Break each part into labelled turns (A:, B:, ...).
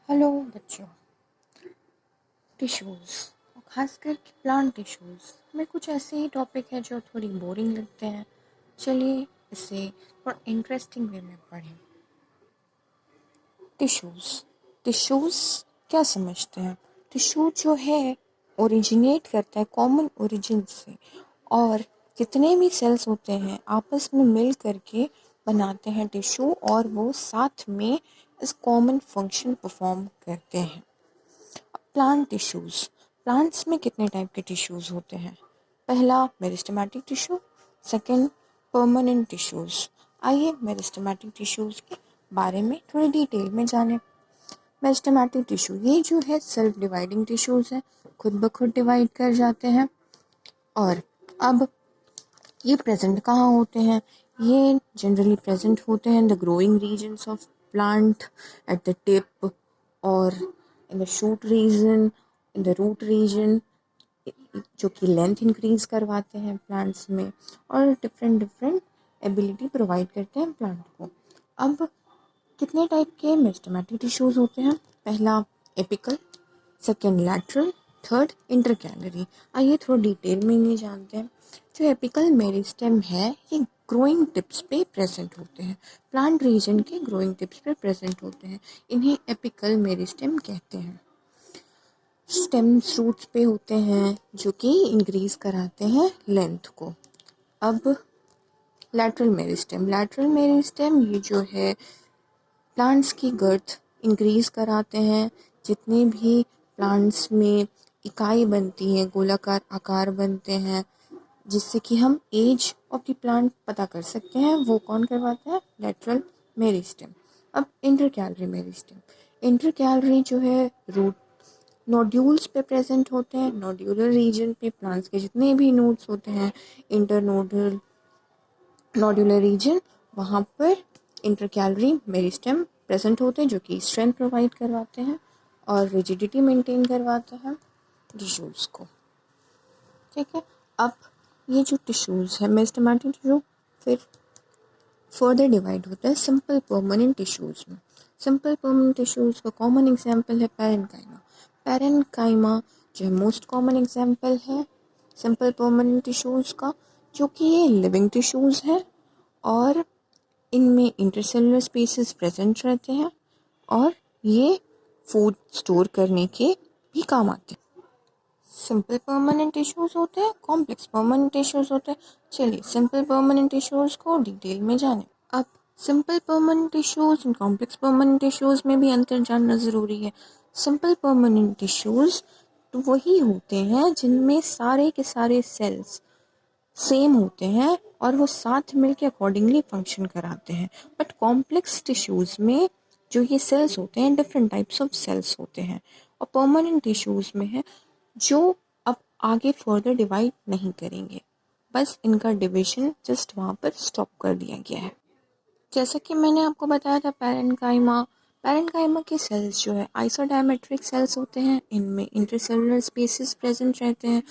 A: Hello बच्चों। Tissues और ख़ासकर कि प्लांट टिश्यूज़ में कुछ ऐसे ही टॉपिक है जो थोड़ी बोरिंग लगते हैं। चलिए इसे थोड़ा इंटरेस्टिंग वे में पढ़ें। टिश्यूज़ टिश्यूज़ क्या समझते हैं? टिश्यू जो है ओरिजिनेट करता है कॉमन ओरिजिन से, और कितने भी सेल्स होते हैं आपस में मिल करके बनाते हैं टिश्यू, और वो साथ में इस कॉमन फंक्शन परफॉर्म करते हैं। प्लांट टिश्यूज़, प्लांट्स में कितने टाइप के टिश्यूज़ होते हैं? पहला meristematic tissue, second permanent tissues. आइए मेरिस्टेमेटिक टिश्यूज़ के बारे में थोड़ी डिटेल में जानें। मेरिस्टेमेटिक टिश्यू ये जो है सेल्फ डिवाइडिंग टिश्यूज़ हैं, खुद ब खुद डिवाइड कर जाते हैं। और अब ये प्रेजेंट कहाँ होते हैं? ये जनरली प्रेजेंट होते हैं in the growing regions of plant, at the tip और in the shoot region, in the root region, जो कि लेंथ इंक्रीज करवाते हैं प्लांट्स में और डिफरेंट डिफरेंट एबिलिटी प्रोवाइड करते हैं प्लांट को। अब कितने टाइप के मेरिस्टेमेटिक टिश्यूज होते हैं? पहला apical, second lateral, third intercalary. आइए थोड़ा डिटेल में ये जानते हैं। जो एपिकल मेरिस्टेम है ये ग्रोइंग टिप्स पे प्रेजेंट होते हैं, प्लांट रीजन के ग्रोइंग टिप्स पे प्रेजेंट होते हैं। इन्हें एपिकल मेरिस्टेम कहते हैं। स्टेम्स रूट्स पे होते हैं जो कि इंक्रीज कराते हैं लेंथ को। अब लैटरल मेरिस्टेम ये जो है प्लांट्स की गर्थ इंक्रीज कराते हैं। जितने भी प्लांट्स में इकाई बनती है, गोलाकार आकार बनते हैं, जिससे कि हम एज ऑफ द प्लांट पता कर सकते हैं, वो कौन करवाता है? Lateral meristem. अब इंटर कैलरी जो है रूट नोड्यूल्स पे प्रेजेंट होते हैं। नोड्यूलर रीजन पे प्लांट्स के जितने भी नोड्स होते हैं, इंटरनोडल नोड्यूलर रीजन, वहाँ पर इंटरकैलरी मेरिस्टेम प्रेजेंट होते हैं, जो कि स्ट्रेंथ प्रोवाइड करवाते हैं और रिजिडिटी मेंटेन करवाते हैं टिश्यूज़ को। ठीक है। अब ये जो टिश्यूज़ है मेरिस्टेमेटिक टिश्यू फिर फर्दर डिवाइड होता है सिंपल परमानेंट टिश्यूज़ में। सिंपल परमानेंट टिश्यूज़ का कॉमन एग्जांपल है पैरेन्काइमा। पैरेन्काइमा जो है मोस्ट कॉमन एग्जांपल है सिंपल परमानेंट टिश्यूज़ का, जो कि ये लिविंग टिश्यूज़ है और इनमें इंटरसेलुलर स्पेसेस प्रेजेंट रहते हैं और ये फूड स्टोर करने के भी काम आते हैं। सिंपल परमानेंट टिश्यूज़ होते हैं, कॉम्प्लेक्स परमानेंट टिश्यूज़ होते हैं। चलिए सिंपल परमानेंट टिश्यूज़ को डिटेल में जानें। अब सिंपल परमानेंट टिश्यूज़ और कॉम्प्लेक्स परमानेंट टिश्यूज़ में भी अंतर जानना ज़रूरी है। सिंपल परमानेंट टिश्यूज़ तो वही होते हैं जिनमें सारे के सारे सेल्स सेम होते हैं और वो साथ मिलकर अकॉर्डिंगली फंक्शन कराते हैं। बट कॉम्प्लेक्स टिश्यूज़ में जो ये सेल्स होते हैं डिफरेंट टाइप्स ऑफ सेल्स होते हैं, और परमानेंट टिश्यूज़ में है जो अब आगे फर्दर डिवाइड नहीं करेंगे, बस इनका डिवीजन जस्ट वहाँ पर स्टॉप कर दिया गया है। जैसा कि मैंने आपको बताया था पैरेन्काइमा के सेल्स जो है आइसोडायमेट्रिक सेल्स होते हैं। इनमें इंटरसेलुलर स्पेसेस प्रेजेंट रहते हैं,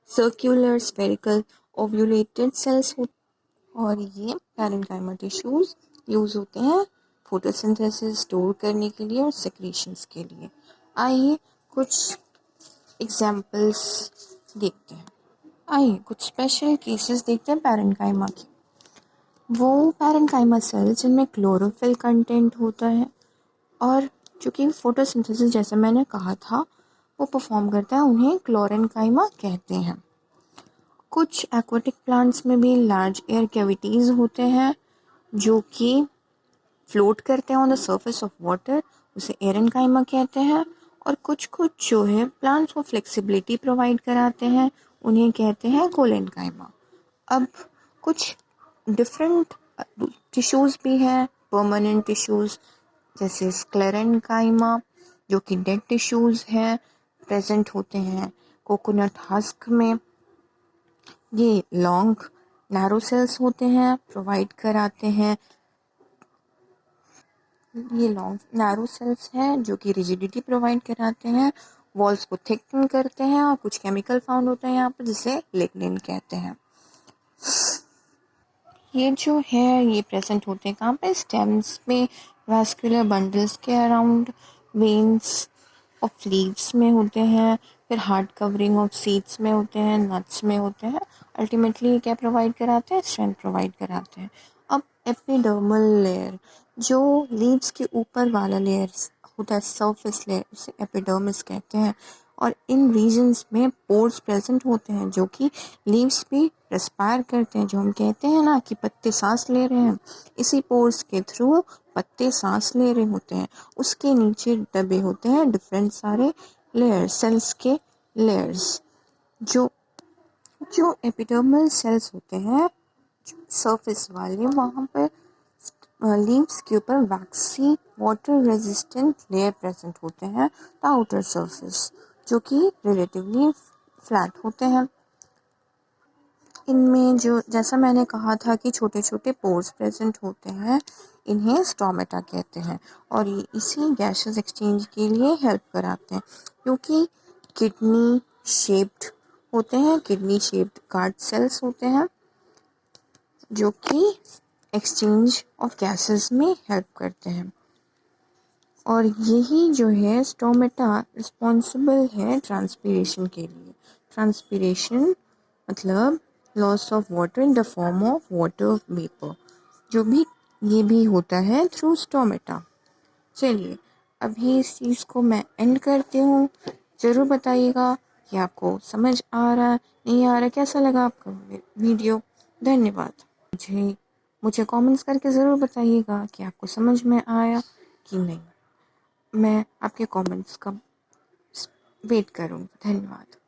A: सर्कुलर स्फेरिकल ओव्यूलेटेड सेल्स और ये पैरेन्काइमा टिश्यूज यूज होते हैं फोटोसिंथेसिस स्टोर करने के लिए और सेक्रीशंस के लिए। आइए कुछ एग्जाम्पल्स देखते हैं। आइए कुछ स्पेशल केसेस देखते हैं पैरेन्काइमा के। वो पैरेन्काइमा सेल्स जिनमें क्लोरोफिल कंटेंट होता है और जो कि फोटोसिंथेसिस जैसे मैंने कहा था वो परफॉर्म करता है, उन्हें क्लोरेन्काइमा कहते हैं। कुछ एक्वाटिक प्लांट्स में भी लार्ज एयर कैविटीज़ होते हैं जो कि फ्लोट करते हैं on the surface of water, उसे एरेन्काइमा कहते हैं। और कुछ कुछ जो है प्लांट्स को फ्लेक्सिबिलिटी प्रोवाइड कराते हैं, उन्हें कहते हैं कोलेनकाइमा। अब कुछ डिफरेंट टिश्यूज़ भी हैं परमानेंट टिश्यूज़, जैसे स्क्लेरेन्काइमा जो कि डेड टिश्यूज़ हैं, प्रेजेंट होते हैं कोकोनट हस्क में। ये लॉन्ग नैरो सेल्स होते हैं, प्रोवाइड कराते हैं। ये लॉन्ग नैरो सेल्स हैं जो कि रिजिडिटी प्रोवाइड कराते हैं, वॉल्स को थिकन करते हैं, और कुछ केमिकल फाउंड होता है यहाँ पर जिसे लिग्निन कहते हैं। ये जो है ये प्रेजेंट होते हैं कहाँ पे? स्टेम्स पे, वास्कुलर बंडल्स के अराउंड, वेन्स ऑफ लीव्स में होते हैं, फिर हार्ड कवरिंग ऑफ सीड्स में होते हैं, नट्स में होते हैं। अल्टीमेटली क्या प्रोवाइड कराते हैं? स्ट्रेंथ प्रोवाइड कराते हैं। अब एपिडर्मल लेयर, जो लीव्स के ऊपर वाला लेयर होता है, सरफेस लेयर, उसे एपिडर्मिस कहते हैं। और इन रीजन्स में पोर्स प्रेजेंट होते हैं जो कि लीव्स भी रेस्पायर करते हैं, जो हम कहते हैं ना कि पत्ते सांस ले रहे हैं, इसी पोर्स के थ्रू पत्ते सांस ले रहे होते हैं। उसके नीचे दबे होते हैं डिफरेंट सारे लेयर्स, सेल्स के लेयर्स। जो जो एपिडर्मल सेल्स होते हैं सरफेस वाले, वहाँ पर लीव्स के ऊपर वैक्सी वाटर रेजिस्टेंट लेयर प्रेजेंट होते हैं, द आउटर सरफेस, जो कि रिलेटिवली फ्लैट होते हैं। इनमें जो, जैसा मैंने कहा था कि छोटे छोटे पोर्स प्रेजेंट होते हैं, इन्हें स्टोमेटा कहते हैं। और ये इसी गैसेस एक्सचेंज के लिए हेल्प कराते हैं, क्योंकि किडनी शेप्ड होते हैं, किडनी शेप्ड गार्ड सेल्स होते हैं, जो कि एक्सचेंज ऑफ गैसेस में हेल्प करते हैं। और यही जो है स्टोमेटा रिस्पॉन्सिबल है ट्रांसपीरेशन के लिए। ट्रांसपीरेशन मतलब loss of water in the form of water vapour, जो भी ये भी होता है थ्रू स्टोमेटा। चलिए, अभी इस चीज़ को मैं एंड करती हूँ। ज़रूर बताइएगा कि आपको समझ आ रहा नहीं आ रहा, कैसा लगा आपका वीडियो। धन्यवाद। मुझे कमेंट्स करके ज़रूर बताइएगा कि आपको समझ में आया कि नहीं। मैं आपके कमेंट्स का वेट करूँगी। धन्यवाद।